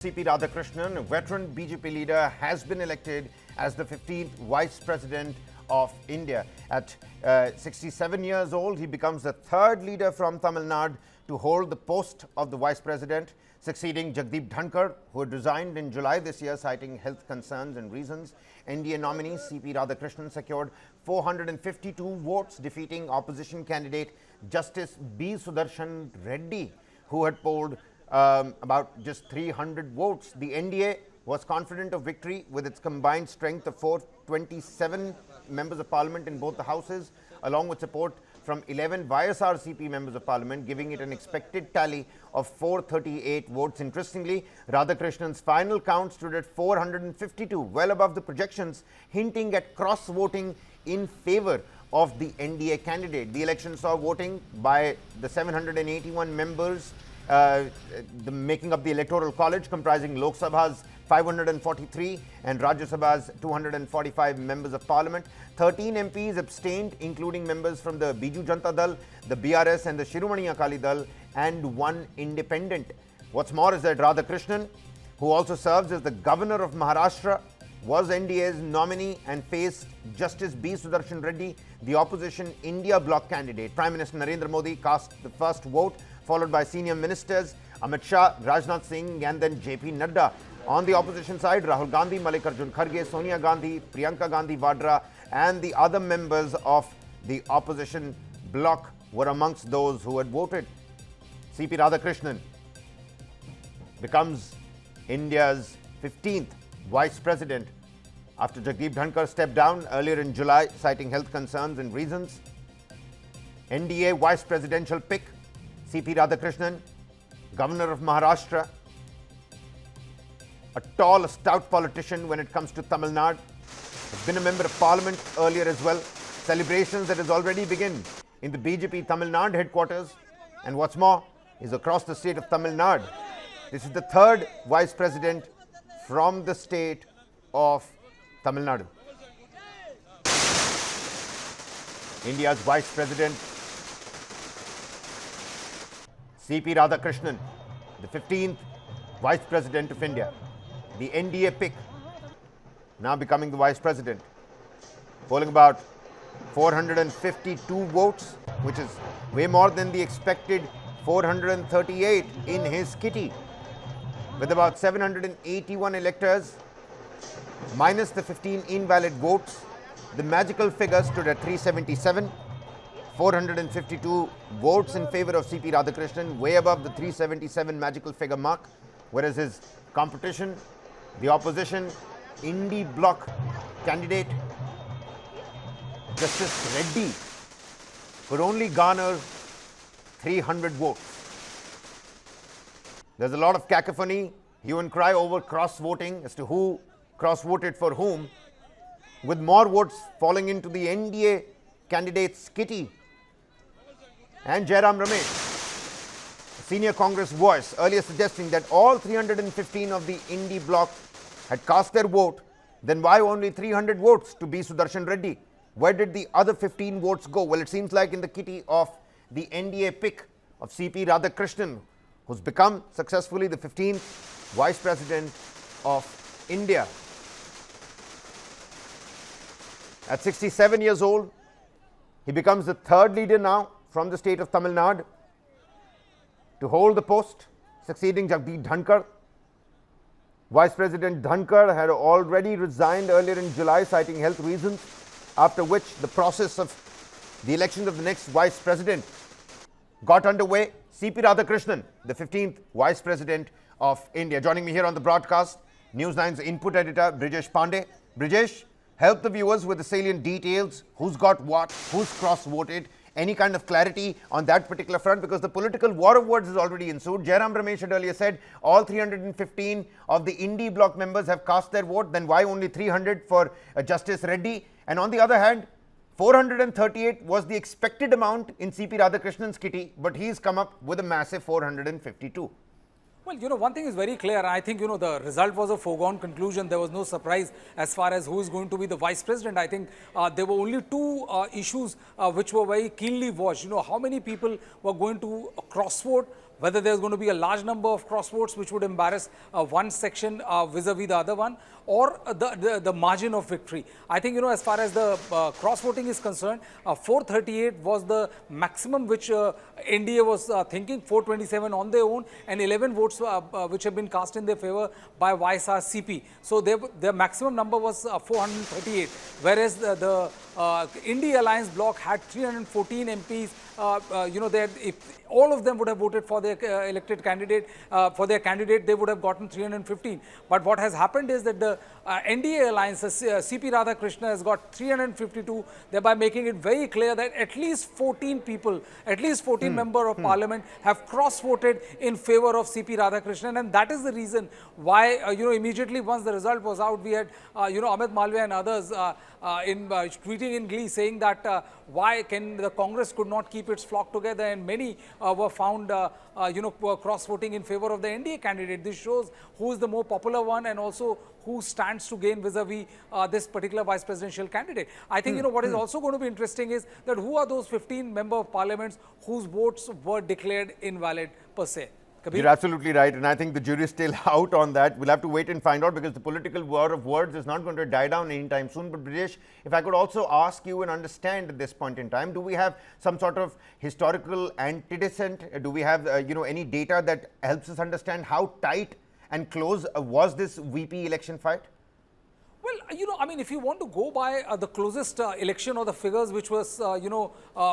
CP Radhakrishnan, a veteran BJP leader, has been elected as the 15th Vice President of India. At 67 years old, he becomes the third leader from Tamil Nadu to hold the post of the Vice President, succeeding Jagdeep Dhankhar, who had resigned in July this year, citing health concerns and reasons. NDA nominee CP Radhakrishnan secured 452 votes, defeating opposition candidate Justice B. Sudershan Reddy, who had polled about just 300 votes. The NDA was confident of victory with its combined strength of 427 members of parliament in both the houses, along with support from 11 YSRCP members of parliament, giving it an expected tally of 438 votes. Interestingly, Radhakrishnan's final count stood at 452, well above the projections, hinting at cross-voting in favour of the NDA candidate. The election saw voting by the 781 members making up the Electoral College, comprising Lok Sabha's 543 and Rajya Sabha's 245 members of parliament. 13 MPs abstained, including members from the Biju Janata Dal, the BRS and the Shiromani Akali Dal, and one independent. What's more is that Radhakrishnan, who also serves as the Governor of Maharashtra, was NDA's nominee and faced Justice B. Sudershan Reddy, the opposition India bloc candidate. Prime Minister Narendra Modi cast the first vote, followed by senior ministers Amit Shah, Rajnath Singh, and then JP Nadda. On the opposition side, Rahul Gandhi, Mallikarjun Kharge, Sonia Gandhi, Priyanka Gandhi Vadra, and the other members of the opposition bloc were amongst those who had voted. CP Radhakrishnan becomes India's 15th Vice President after Jagdeep Dhankhar stepped down earlier in July, citing health concerns and reasons. NDA Vice Presidential pick, CP Radhakrishnan, Governor of Maharashtra, a tall, stout politician when it comes to Tamil Nadu, has been a member of parliament earlier as well. Celebrations that has already begun in the BJP Tamil Nadu headquarters, and what's more is across the state of Tamil Nadu. This is the third Vice President from the state of Tamil Nadu. India's Vice President CP Radhakrishnan, the 15th Vice President of India, the NDA pick, now becoming the Vice President, polling about 452 votes, which is way more than the expected 438 in his kitty. With about 781 electors, minus the 15 invalid votes, the magical figure stood at 377. 452 votes in favour of CP Radhakrishnan, way above the 377 magical figure mark, whereas his competition, the opposition Indie bloc candidate Justice Reddy, could only garner 300 votes. There's a lot of cacophony, hue and cry over cross-voting as to who cross-voted for whom, with more votes falling into the NDA candidate's kitty. And Jairam Ramesh, a senior Congress voice, earlier suggesting that all 315 of the Indie bloc had cast their vote, then why only 300 votes to B. Sudershan Reddy? Where did the other 15 votes go? Well, it seems like in the kitty of the NDA pick of CP Radhakrishnan, who's become successfully the 15th Vice President of India. At 67 years old, he becomes the third leader now from the state of Tamil Nadu to hold the post, succeeding Jagdeep Dhankhar. Vice President Dhankhar had already resigned earlier in July, citing health reasons, after which the process of the election of the next Vice President got underway. CP Radhakrishnan, the 15th Vice President of India. Joining me here on the broadcast, News 9's input editor, Brijesh Pandey. Brijesh, help the viewers with the salient details, who's got what, who's cross-voted, any kind of clarity on that particular front, because the political war of words has already ensued. Jairam Ramesh had earlier said all 315 of the Indie bloc members have cast their vote, then why only 300 for Justice Reddy? And on the other hand, 438 was the expected amount in CP Radhakrishnan's kitty, but he's come up with a massive 452. Well, one thing is very clear. I think, the result was a foregone conclusion. There was no surprise as far as who is going to be the Vice President. I think there were only two issues which were very keenly watched. How many people were going to cross-vote, whether there's going to be a large number of cross votes which would embarrass one section vis-a-vis the other one, or the margin of victory. I think, as far as the cross voting is concerned, 438 was the maximum which NDA was thinking, 427 on their own, and 11 votes which have been cast in their favor by YSRCP. So their maximum number was 438, whereas the India Alliance bloc had 314 MPs. If all of them would have voted for their elected candidate, they would have gotten 315. But what has happened is that the NDA Alliance, CP Radhakrishnan, has got 352, thereby making it very clear that at least 14 people, at least 14 members of parliament have cross-voted in favor of CP Radhakrishnan, and that is the reason why, immediately once the result was out, we had, Amit Malviya and others tweeting in glee, saying that why can the Congress could not keep its flock together, and many were found, cross-voting in favor of the NDA candidate. This shows who is the more popular one, and also who stands to gain vis-a-vis this particular vice presidential candidate. I think, what is also going to be interesting is that who are those 15 member of parliaments whose votes were declared invalid per se. Kabir? You're absolutely right, and I think the jury is still out on that. We'll have to wait and find out, because the political war of words is not going to die down anytime soon. But Brijesh, if I could also ask you and understand at this point in time, do we have some sort of historical antecedent? Do we have any data that helps us understand how tight and close was this VP election fight? Well, if you want to go by the closest election, or the figures which was,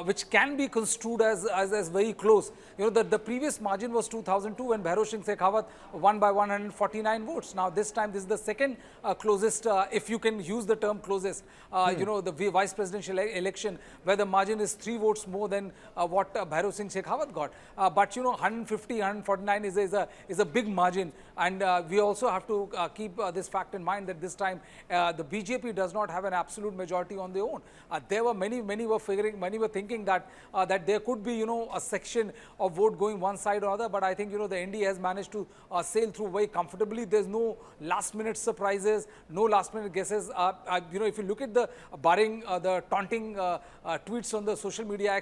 which can be construed as very close, the previous margin was 2002 when Bhairav Singh Shekhawat won by 149 votes. Now, this time, this is the second closest, if you can use the term closest, the vice presidential election, where the margin is 3 votes more than what Bhairav Singh Shekhawat got. But, 150, 149 is a big margin. And we also have to keep this fact in mind, that this time, the BJP does not have an absolute majority on their own. There were many were thinking that that there could be, a section of vote going one side or other. But I think, the NDA has managed to sail through very comfortably. There's no last-minute surprises, no last-minute guesses. If you look at barring the taunting tweets on the social media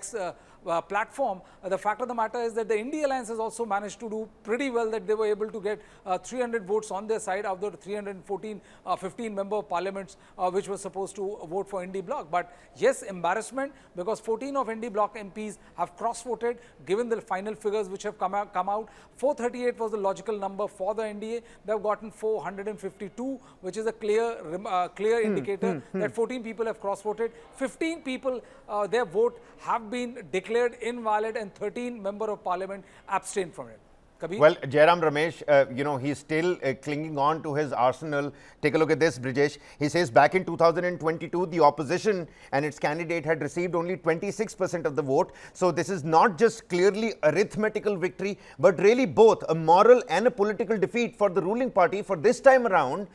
platform, the fact of the matter is that the India Alliance has also managed to do pretty well, that they were able to get 300 votes on their side out of the 314, 15 member of parliaments which were supposed to vote for ND bloc. But yes, embarrassment, because 14 of ND bloc MPs have cross-voted, given the final figures which have come out. 438 was the logical number for the NDA. They have gotten 452, which is a clear indicator that 14 people have cross-voted. 15 people, their vote have been declared invalid, and 13 member of parliament abstained from it. Kabir? Well, Jairam Ramesh, he's still clinging on to his arsenal. Take a look at this, Brijesh. He says back in 2022, the opposition and its candidate had received only 26% of the vote. So this is not just clearly arithmetical victory, but really both a moral and a political defeat for the ruling party. For this time around,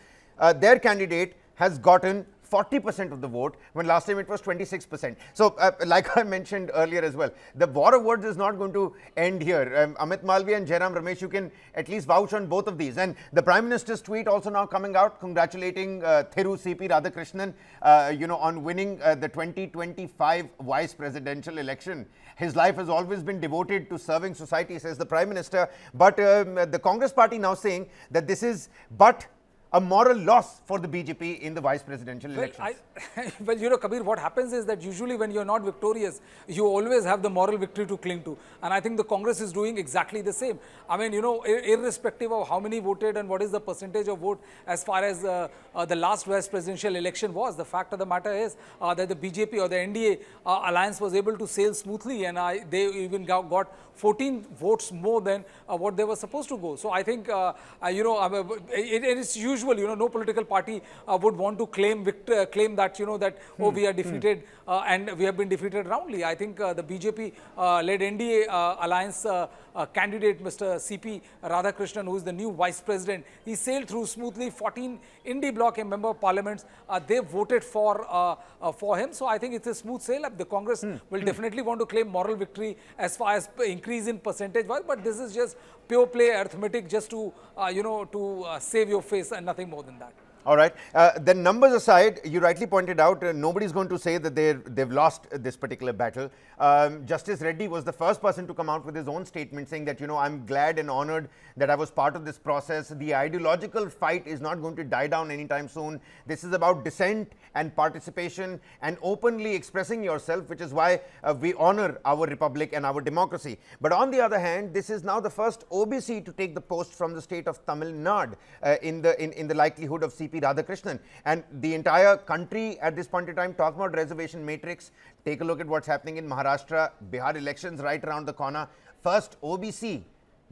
their candidate has gotten 40% of the vote, when last time it was 26%. So, like I mentioned earlier as well, the war of words is not going to end here. Amit Malviya and Jairam Ramesh, you can at least vouch on both of these. And the Prime Minister's tweet also now coming out, congratulating Thiru CP Radhakrishnan, on winning the 2025 vice presidential election. His life has always been devoted to serving society, says the Prime Minister. But the Congress party now saying that this is but a moral loss for the BJP in the vice presidential elections. Well, Kabir, what happens is that usually when you're not victorious, you always have the moral victory to cling to. And I think the Congress is doing exactly the same. I mean, irrespective of how many voted and what is the percentage of vote as far as the last vice presidential election was, the fact of the matter is that the BJP or the NDA alliance was able to sail smoothly, and they even got 14 votes more than what they were supposed to go. So I think, it is usual, no political party would want to claim that, oh, we are defeated and we have been defeated roundly. I think the BJP-led NDA alliance candidate, Mr. CP Radhakrishnan, who is the new vice president, he sailed through smoothly. 14 Indy bloc member of parliaments, they voted for him. So I think it's a smooth sail. The Congress will definitely want to claim moral victory as far as increase in percentage was, but this is just pure play arithmetic, just to save your face and nothing more than that. All right. The numbers aside, you rightly pointed out, nobody's going to say that they've lost this particular battle. Justice Reddy was the first person to come out with his own statement saying that, I'm glad and honored that I was part of this process. The ideological fight is not going to die down anytime soon. This is about dissent and participation and openly expressing yourself, which is why we honor our republic and our democracy. But on the other hand, this is now the first OBC to take the post from the state of Tamil Nadu in the likelihood of CP Radhakrishnan. And the entire country at this point in time talking about reservation matrix. Take a look at what's happening in Maharashtra, Bihar elections right around the corner. First OBC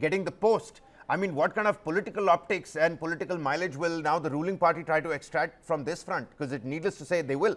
getting the post. I mean, what kind of political optics and political mileage will now the ruling party try to extract from this front? Because it's needless to say they will.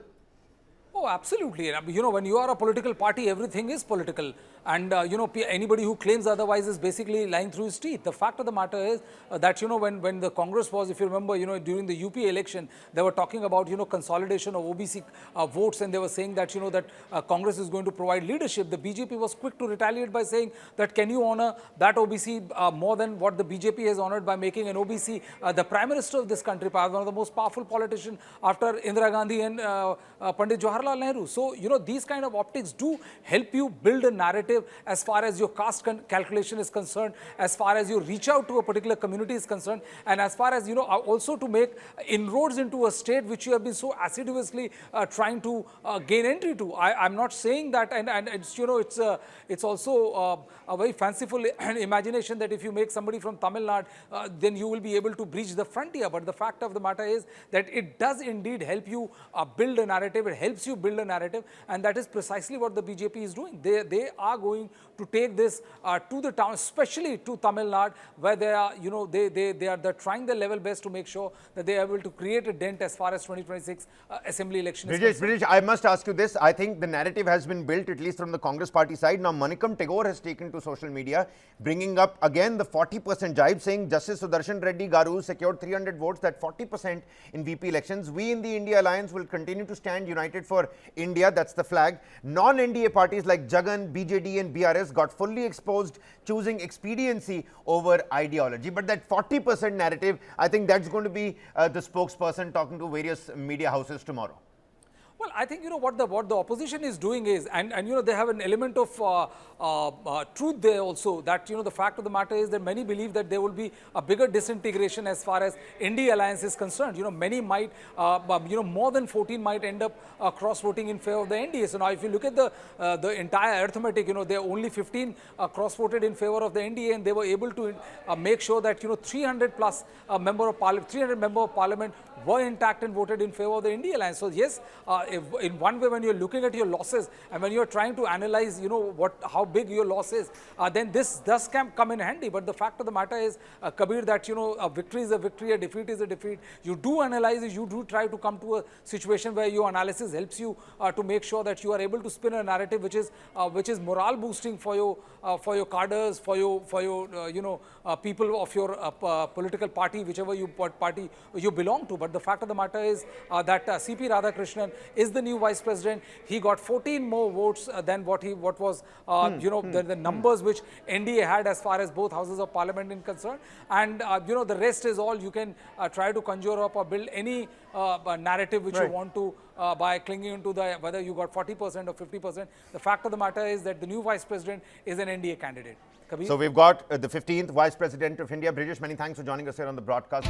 Oh, absolutely. When you are a political party, everything is political. And, anybody who claims otherwise is basically lying through his teeth. The fact of the matter is that, when the Congress was, if you remember, during the UP election, they were talking about, consolidation of OBC votes. And they were saying that, that Congress is going to provide leadership. The BJP was quick to retaliate by saying that, can you honor that OBC more than what the BJP has honored by making an OBC the Prime Minister of this country, one of the most powerful politicians after Indira Gandhi and Pandit Jawaharlal Nehru. So, these kind of optics do help you build a narrative as far as your caste calculation is concerned, as far as you reach out to a particular community is concerned, and as far as, also to make inroads into a state which you have been so assiduously trying to gain entry to. I'm not saying that, and it's, it's also a very fanciful imagination that if you make somebody from Tamil Nadu, then you will be able to breach the frontier. But the fact of the matter is that it does indeed help you build a narrative. It helps you build a narrative, and that is precisely what the BJP is doing. They are going to take this to the town, especially to Tamil Nadu, where they are, they're trying their level best to make sure that they are able to create a dent as far as 2026 assembly election is concerned. British, I must ask you this. I think the narrative has been built, at least from the Congress party side. Now, Manikam Tagore has taken to social media, bringing up again the 40% jibe, saying Justice Sudershan Reddy Garu secured 300 votes, that 40% in VP elections. We in the India Alliance will continue to stand united for India. That's the flag. Non-NDA parties like Jagan, BJD and BRS got fully exposed, choosing expediency over ideology. But that 40% narrative, I think that's going to be the spokesperson talking to various media houses tomorrow. Well, I think, what the opposition is doing is, and they have an element of truth there also, that, the fact of the matter is that many believe that there will be a bigger disintegration as far as NDA alliance is concerned. Many might, more than 14 might end up cross-voting in favor of the NDA. So now if you look at the entire arithmetic, there are only 15 cross-voted in favor of the NDA, and they were able to make sure that, 300 plus member of parliament, 300 member of parliament were intact and voted in favor of the NDA alliance. So yes, in one way, when you're looking at your losses and when you're trying to analyze, how big your loss is, then this does come in handy. But the fact of the matter is, Kabir, that, a victory is a victory, a defeat is a defeat. You do analyze it, you do try to come to a situation where your analysis helps you to make sure that you are able to spin a narrative which is morale boosting for your cadres, for your people of your political party, whichever party you belong to. But the fact of the matter is that CP Radhakrishnan is the new vice president. He got 14 more votes than what was the numbers which NDA had as far as both houses of parliament is concerned. And the rest is all you can try to conjure up or build any narrative which you want to by clinging to the whether you got 40% or 50%. The fact of the matter is that the new vice president is an NDA candidate. Kabir? So we've got the 15th vice president of India. British, many thanks for joining us here on the broadcast.